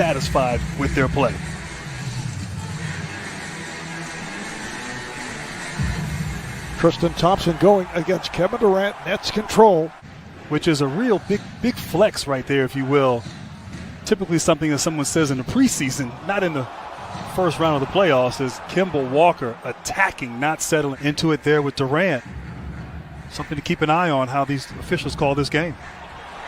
satisfied with their play. Tristan Thompson going against Kevin Durant. Nets control. Which is a real big flex right there, if you will. Typically something that someone says in the preseason, not in the first round of the playoffs, is Kemba Walker attacking, not settling into it there with Durant. Something to keep an eye on how these officials call this game.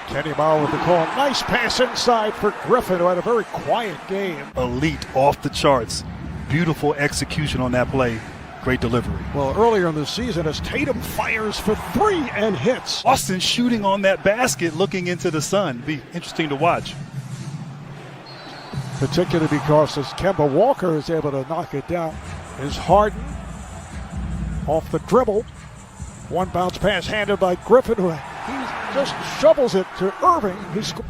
Kenny Mauer with the call. Nice pass inside for Griffin, who had a very quiet game. Elite, off the charts. Beautiful execution on that play. Great delivery. Well, earlier in the season, as Tatum fires for three and hits. Austin shooting on that basket, looking into the sun. Be interesting to watch. Particularly because as Kemba Walker is able to knock it down, is Harden off the dribble. One bounce pass handed by Griffin, who he just shovels it to Irving.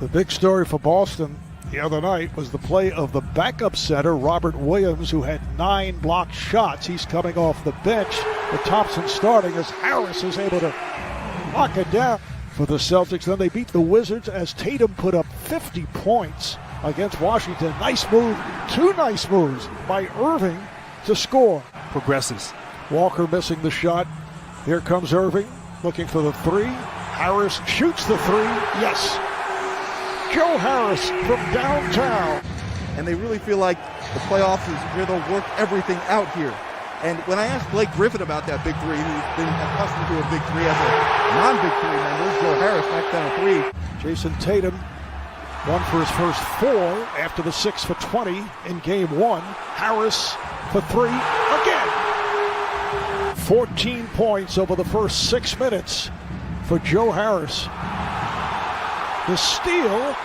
The big story for Boston the other night was the play of the backup center, Robert Williams, who had 9 blocked shots. He's coming off the bench with Thompson starting as Harris is able to knock it down for the Celtics. Then they beat the Wizards as Tatum put up 50 points against Washington. Nice move, 2 nice moves by Irving to score. Progresses. Walker missing the shot. Here comes Irving looking for the 3. Harris shoots the 3. Yes. Joe Harris from downtown. And they really feel like the playoffs is where they'll work everything out here. And when I asked Blake Griffin about that big 3, who's been accustomed to a big 3 as a non-big 3 member, Joe Harris knocks down a 3. Jason Tatum, 1 for his first 4 after the 6 for 20 in game 1. Harris for 3 again. 14 points over the first 6 minutes for Joe Harris. The steal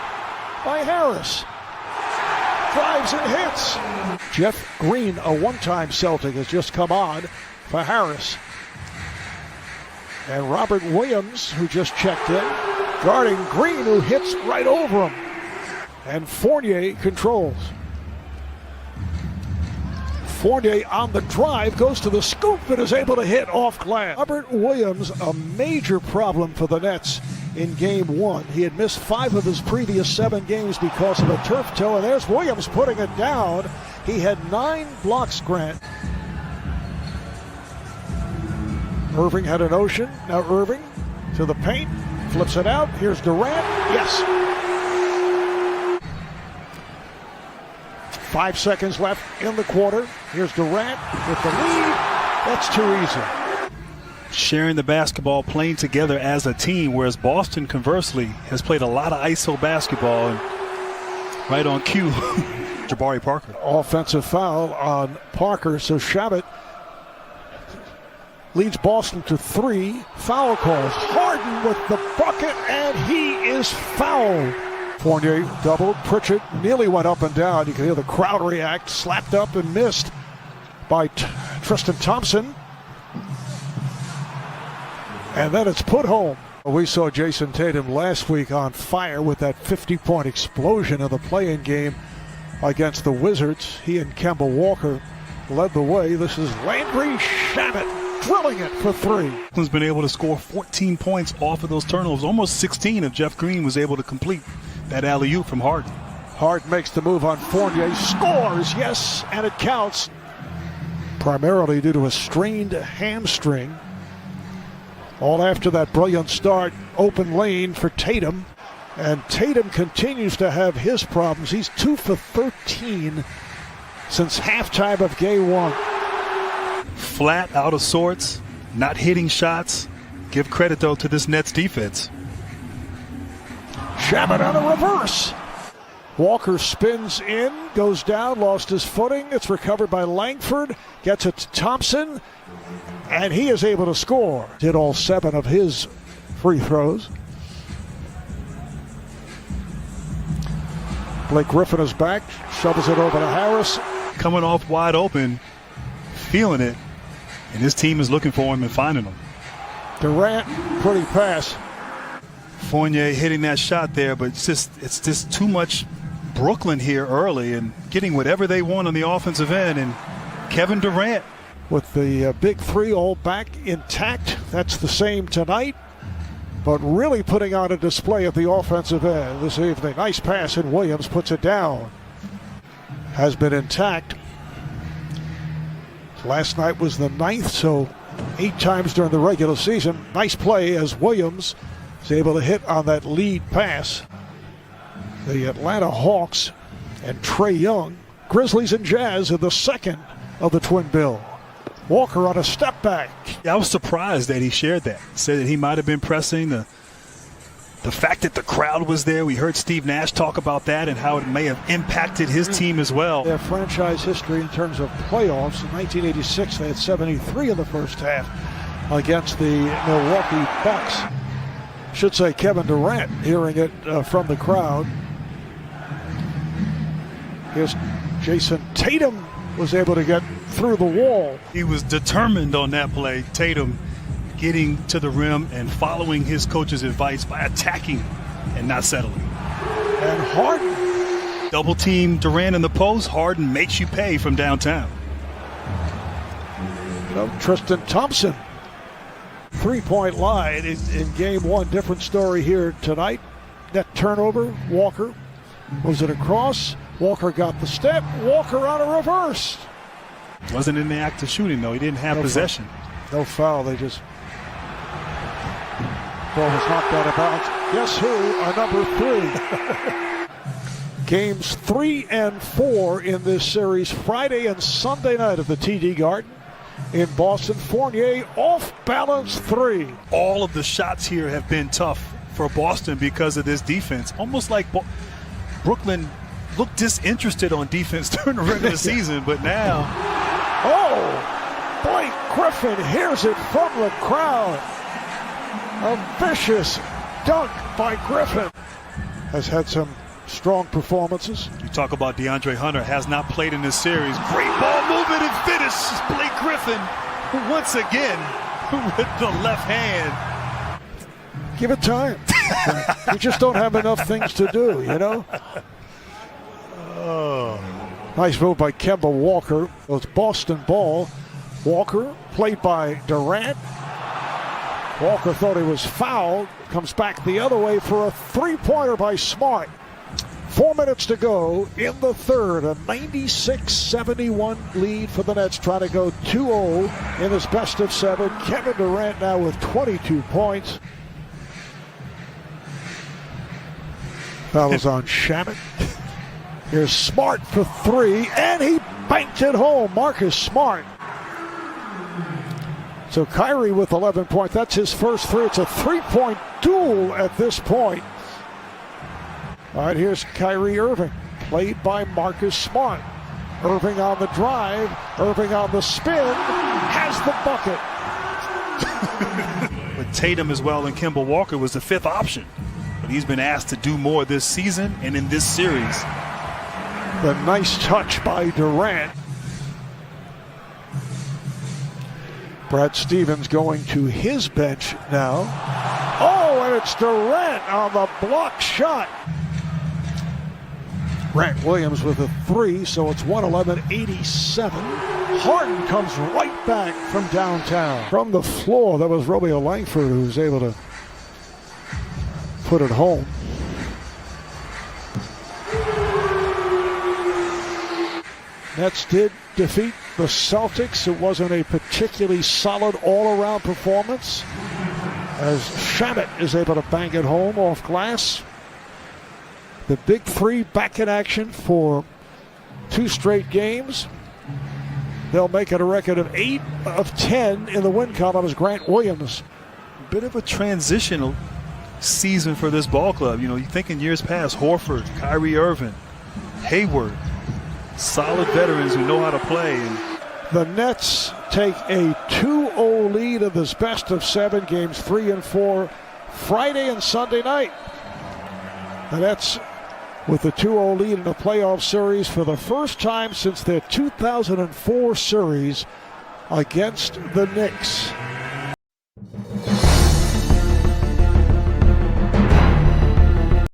by Harris. Drives and hits. Jeff Green, a one-time Celtic, has just come on for Harris. And Robert Williams, who just checked in, guarding Green, who hits right over him. And Fournier controls. Fournier on the drive, goes to the scoop and is able to hit off glass. Robert Williams, a major problem for the Nets in game 1. He had missed 5 of his previous 7 games because of a turf toe, and there's Williams putting it down. He had 9 blocks, Grant. Irving had an ocean. Now Irving to the paint, flips it out. Here's Durant. Yes. 5 seconds left in the quarter. Here's Durant with the lead. That's too easy. Sharing the basketball, playing together as a team, whereas Boston, conversely, has played a lot of ISO basketball. And right on cue, Jabari Parker. Offensive foul on Parker, so Shabbat leads Boston to 3 foul calls. Harden with the bucket, and he is fouled. Fournier doubled. Pritchard nearly went up and down. You can hear the crowd react. Slapped up and missed by Tristan Thompson. And then it's put home. We saw Jason Tatum last week on fire with that 50-point explosion in the play-in game against the Wizards. He and Kemba Walker led the way. This is Landry Shamet drilling it for 3. He's been able to score 14 points off of those turnovers. Almost 16 if Jeff Green was able to complete that alley-oop from Harden. Harden makes the move on Fournier. Scores, yes, and it counts. Primarily due to a strained hamstring. All after that brilliant start, open lane for Tatum. And Tatum continues to have his problems. He's 2 for 13 since halftime of game 1. Flat, out of sorts, not hitting shots. Give credit, though, to this Nets defense. Shabbat on a reverse. Walker spins in, goes down, lost his footing. It's recovered by Langford. Gets it to Thompson. And he is able to score. Hit all 7 of his free throws. Blake Griffin is back. Shovels it over to Harris. Coming off wide open, feeling it. And his team is looking for him and finding him. Durant, pretty pass. Fournier hitting that shot there, but it's just too much Brooklyn here early and getting whatever they want on the offensive end. And Kevin Durant, with the big 3 all back intact. That's the same tonight, but really putting on a display at the offensive end this evening. Nice pass, and Williams puts it down. has been intact. Last night was the 9th, so 8 times during the regular season. Nice play as Williams is able to hit on that lead pass. The Atlanta Hawks and Trae Young, Grizzlies and Jazz are the second of the twin bill. Walker on a step back. Yeah, I was surprised that he shared that. Said that he might have been pressing. The fact that the crowd was there, we heard Steve Nash talk about that and how it may have impacted his team as well. Their franchise history in terms of playoffs, in 1986 they had 73 in the first half against the Milwaukee Bucks. Should say Kevin Durant hearing it from the crowd. Here's Jason Tatum was able to get through the wall. He was determined on that play. Tatum getting to the rim and following his coach's advice by attacking and not settling. And Harden. Double team Durant in the post. Harden makes you pay from downtown. Tristan Thompson. 3-point line in game one. Different story here tonight. Net turnover. Walker moves it across. Walker got the step. Walker on a reverse. Wasn't in the act of shooting, though. He didn't have possession. No foul. They just... Ball was knocked out of bounds. Guess who? A number 3. Games 3 and 4 in this series. Friday and Sunday night at the TD Garden in Boston. Fournier off balance 3. All of the shots here have been tough for Boston because of this defense. Almost like Brooklyn looked disinterested on defense during the regular season, but now... Oh! Blake Griffin hears it from the crowd. A vicious dunk by Griffin. Has had some strong performances. You talk about DeAndre Hunter, has not played in this series. Great ball movement and finish. Blake Griffin once again with the left hand. Give it time. We just don't have enough things to do, you know? Oh. Nice move by Kemba Walker. It's Boston ball. Walker played by Durant. Walker thought he was fouled. Comes back the other way for a 3-pointer by Smart. 4 minutes to go in the third. A 96-71 lead for the Nets. Trying to go 2-0 in this best of 7. Kevin Durant now with 22 points. Foul is on Shamet. Here's Smart for 3, and he banked it home. Marcus Smart. So Kyrie with 11 points. That's his first 3. It's a 3-point duel at this point. All right, here's Kyrie Irving, played by Marcus Smart. Irving on the drive. Irving on the spin. Has the bucket. With Tatum as well, and Kemba Walker was the 5th option. But he's been asked to do more this season and in this series. The nice touch by Durant. Brad Stevens going to his bench now. Oh, and it's Durant on the block shot. Grant Williams with a 3, so it's 111-87. Harden comes right back from downtown. From the floor, that was Romeo Langford who was able to put it home. Nets did defeat the Celtics. It wasn't a particularly solid all-around performance as Shamet is able to bang it home off glass. The big 3 back in action for 2 straight games. They'll make it a record of 8 of 10 in the win column as Grant Williams. Bit of a transitional season for this ball club. You know, you think in years past, Horford, Kyrie Irving, Hayward, solid veterans who know how to play. And the Nets take a 2-0 lead in this best of 7, games 3 and 4, Friday and Sunday night. The Nets with the 2-0 lead in the playoff series for the first time since their 2004 series against the Knicks.